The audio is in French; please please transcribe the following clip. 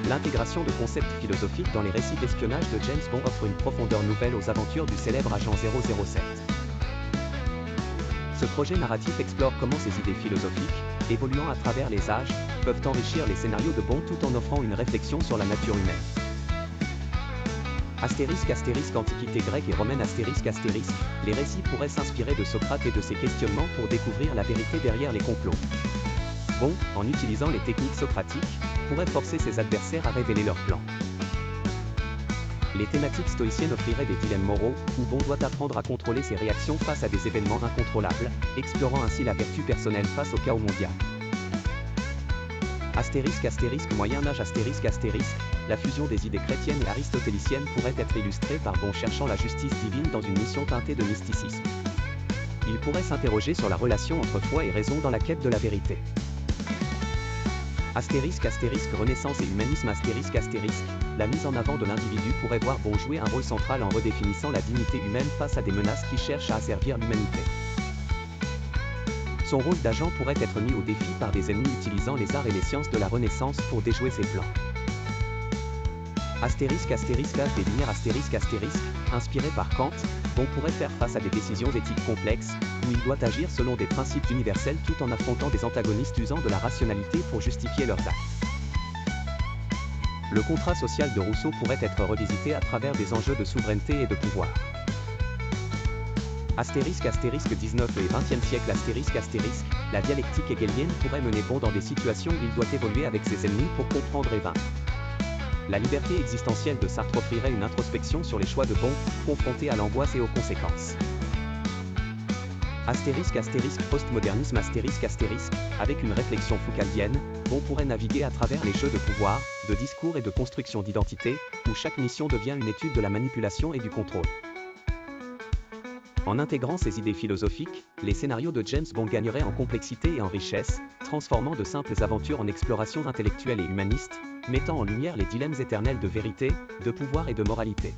L'intégration de concepts philosophiques dans les récits d'espionnage de James Bond offre une profondeur nouvelle aux aventures du célèbre agent 007. Ce projet narratif explore comment ces idées philosophiques, évoluant à travers les âges, peuvent enrichir les scénarios de Bond tout en offrant une réflexion sur la nature humaine. Antiquité grecque et romaine les récits pourraient s'inspirer de Socrate et de ses questionnements pour découvrir la vérité derrière les complots. Bond, en utilisant les techniques socratiques, pourrait forcer ses adversaires à révéler leurs plans. Les thématiques stoïciennes offriraient des dilemmes moraux, où Bond doit apprendre à contrôler ses réactions face à des événements incontrôlables, explorant ainsi la vertu personnelle face au chaos mondial. Moyen Âge la fusion des idées chrétiennes et aristotéliciennes pourrait être illustrée par Bond cherchant la justice divine dans une mission teintée de mysticisme. Il pourrait s'interroger sur la relation entre foi et raison dans la quête de la vérité. Renaissance et humanisme la mise en avant de l'individu pourrait voir Bond jouer un rôle central en redéfinissant la dignité humaine face à des menaces qui cherchent à asservir l'humanité. Son rôle d'agent pourrait être mis au défi par des ennemis utilisant les arts et les sciences de la Renaissance pour déjouer ses plans. L'âge des Lumières inspiré par Kant, Bond pourrait faire face à des décisions éthiques complexes, où il doit agir selon des principes universels tout en affrontant des antagonistes usant de la rationalité pour justifier leurs actes. Le contrat social de Rousseau pourrait être revisité à travers des enjeux de souveraineté et de pouvoir. 19 et 20e siècle la dialectique hegelienne pourrait mener Bond dans des situations où il doit évoluer avec ses ennemis pour comprendre et vaincre. La liberté existentielle de Sartre offrirait une introspection sur les choix de Bond, confronté à l'angoisse et aux conséquences. Postmodernisme avec une réflexion foucaldienne, Bond pourrait naviguer à travers les jeux de pouvoir, de discours et de construction d'identité, où chaque mission devient une étude de la manipulation et du contrôle. En intégrant ces idées philosophiques, les scénarios de James Bond gagneraient en complexité et en richesse, transformant de simples aventures en explorations intellectuelles et humanistes, mettant en lumière les dilemmes éternels de vérité, de pouvoir et de moralité.